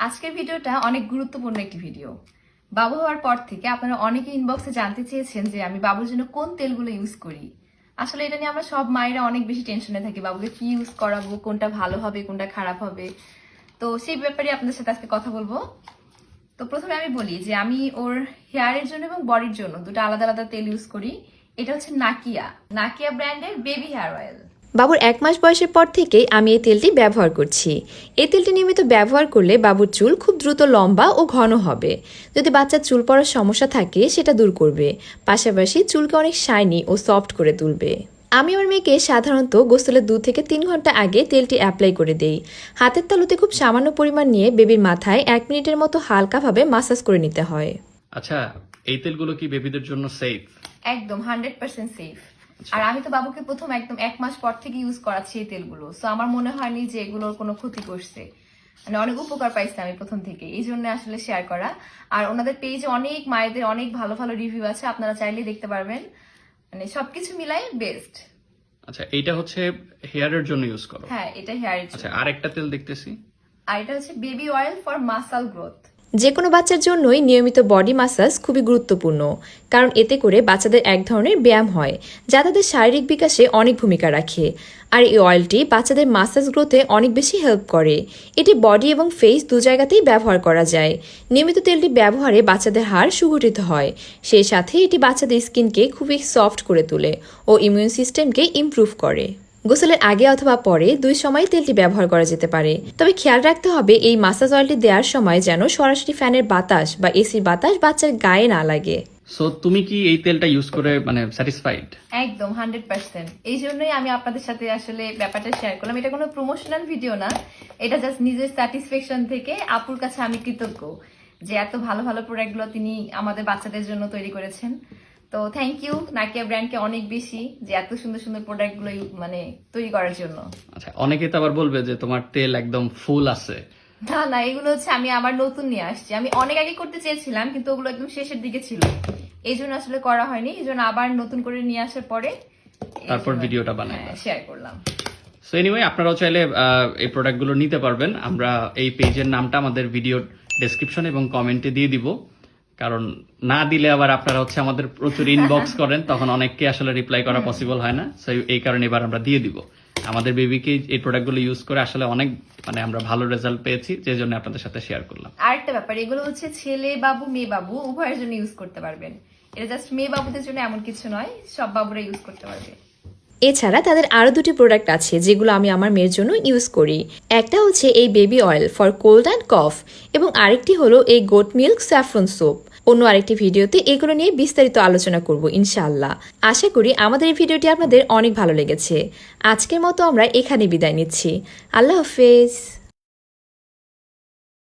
আজকের ভিডিওটা অনেক গুরুত্বপূর্ণ একটি ভিডিও। বাবু হওয়ার পর থেকে আপনারা অনেকে ইনবক্সে জানতে চেয়েছেন যে আমি বাবুর জন্য কোন তেলগুলো ইউজ করি। আসলে এটা নিয়ে আমরা সব মায়েরা অনেক বেশি টেনশনে থাকি, বাবুকে কি ইউজ করাবো, কোনটা ভালো হবে, কোনটা খারাপ হবে। তো সেই ব্যাপারে আপনাদের সাথে আজকে কথা বলবো। তো প্রথমে আমি বলি যে আমি ওর হেয়ারের জন্য এবং বডির জন্য দুটো আলাদা আলাদা তেল ইউজ করি। এটা হচ্ছে নাকিয়া ব্র্যান্ডের বেবি হেয়ার অয়েল। বাবুর 1 মাস বয়সের পর থেকেই আমি এই তেলটি ব্যবহার করছি। এই তেলটি নিয়মিত ব্যবহার করলে বাবুর চুল খুব দ্রুত লম্বা ও ঘন হবে। যদি বাচ্চার চুল পড়ার সমস্যা থাকে সেটা দূর করবে, পাশাপাশি চুলকে অনেক শাইনি ও সফট করে তুলবে। আমি আমার মেয়েকে সাধারণত গোসলের 2 থেকে 3 ঘন্টা আগে তেলটি অ্যাপ্লাই করে দেই। হাতের তালুতে খুব সামান্য পরিমাণ নিয়ে বেবির মাথায় 1 মিনিটের মতো হালকাভাবে মাসাজ করে নিতে হয়। আচ্ছা, এই তেলগুলো কি বেবিদের জন্য সেফ? একদম 100% সেফ। আর আমি তো বাবুকে প্রথম একদম 1 মাস পর থেকে ইউজ করাচ্ছি এই তেলগুলো, সো আমার মনে হয়নি যে এগুলোর কোনো ক্ষতি করছে। মানে অনেক উপকার পাইছি আমি প্রথম থেকে, এই জন্য আসলে শেয়ার করা। আর ওনাদের পেজে অনেক মায়েদের অনেক ভালো ভালো রিভিউ আছে, আপনারা চাইলে দেখতে পারবেন। মানে সবকিছু মিলাই বেস্ট। আচ্ছা, এইটা হচ্ছে হেয়ারের জন্য ইউজ করো? হ্যাঁ, এটা হেয়ারের জন্য। আচ্ছা, আরেকটা তেল দেখতেছি, আর এটা হচ্ছে baby oil for muscle growth. যে কোনো বাচ্চার জন্যই নিয়মিত বডি মাসাজ খুবই গুরুত্বপূর্ণ, কারণ এতে করে বাচ্চাদের এক ধরনের ব্যায়াম হয় যা তাদের শারীরিক বিকাশে অনেক ভূমিকা রাখে। আর এই অয়েলটি বাচ্চাদের মাসাজ গ্রোথে অনেক বেশি হেল্প করে। এটি বডি এবং ফেস দু জায়গাতেই ব্যবহার করা যায়। নিয়মিত তেলটি ব্যবহারে বাচ্চাদের হাড় সুগঠিত হয়, সেই সাথে এটি বাচ্চাদের স্কিনকে খুবই সফট করে তোলে ও ইমিউন সিস্টেমকে ইমপ্রুভ করে। গোসলের আগে অথবা পরে 2 সময় তেলটি ব্যবহার করা যেতে পারে। তবে খেয়াল রাখতে হবে এই মাসাজ অয়েলটি দেওয়ার সময় যেন সরাসরি ফ্যানের বাতাস বা এসির বাতাস বাচ্চার গায়ে না লাগে। সো তুমি কি এই তেলটা ইউজ করে মানে স্যাটিসফাইড? একদম 100%। এই জন্যই আমি আপনাদের সাথে আসলে ব্যাপারটা শেয়ার করলাম। এটা কোনো প্রমোশনাল ভিডিও না, এটা জাস্ট নিজের স্যাটিসফ্যাকশন থেকে। আপুর কাছে আমি কৃতজ্ঞ যে এত ভালো ভালো প্রোডাক্টগুলো তিনি আমাদের বাচ্চাদের জন্য তৈরি করেছেন। তো থ্যাংক ইউ নাকিয়া ব্র্যান্ডকে অনেক বেশি, যে এত সুন্দর সুন্দর প্রোডাক্টগুলো মানে তৈরি করার জন্য। আচ্ছা, অনেকে তো আবার বলবে যে তোমার তেল একদম ফুল আছে। না না, এগুলো হচ্ছে আমি আবার নতুন নিয়ে আসছি। আমি অনেক আগে করতে চেয়েছিলাম, কিন্তু ওগুলো একদম শেষের দিকে ছিল, এই জন্য আসলে করা হয়নি। এই জন্য আবার নতুন করে নিয়ে আসার পরে তারপর ভিডিওটা বানাই শেয়ার করলাম। সো এনিওয়ে, আপনারাও চাইলে এই প্রোডাক্টগুলো নিতে পারবেন। আমরা এই পেজের নামটা আমাদের ভিডিও ডেসক্রিপশন এবং কমেন্টে দিয়ে দিব, কারণ না দিলে আবার আপনারা হচ্ছে আমাদের প্রচুর ইনবক্স করেন, তখন অনেককে আসলে রিপ্লাই করা পসিবল হয় না। সো এই কারণে এবার আমরা দিয়ে দিব। আমাদের বেবিকে এই প্রোডাক্টগুলো ইউজ করে আসলে অনেক মানে আমরা ভালো রেজাল্ট পেয়েছি, যে জন্য আপনাদের সাথে শেয়ার করলাম। আরেকটা ব্যাপার, এগুলো হচ্ছে ছেলে বাবু মেয়ে বাবু উভয়ের জন্য ইউজ করতে পারবেন। এটা জাস্ট মেয়ে বাবুদের জন্য এমন কিছু নয়, সব বাবুরা ইউজ করতে পারবে। এছাড়া তাদের আরও 2টি প্রোডাক্ট আছে যেগুলো আমি আমার মেয়ের জন্য ইউজ করি। একটা হচ্ছে এই baby oil for cold and কফ, এবং আরেকটি হলো এই গোট মিল্ক স্যাফরন সোপ। অন্য আরেকটি ভিডিওতে এগুলো নিয়ে বিস্তারিত আলোচনা করব ইনশাআল্লাহ। আশা করি আমাদের এই ভিডিওটি আপনাদের অনেক ভালো লেগেছে। আজকের মতো আমরা এখানে বিদায় নিচ্ছি। আল্লাহ হাফেজ।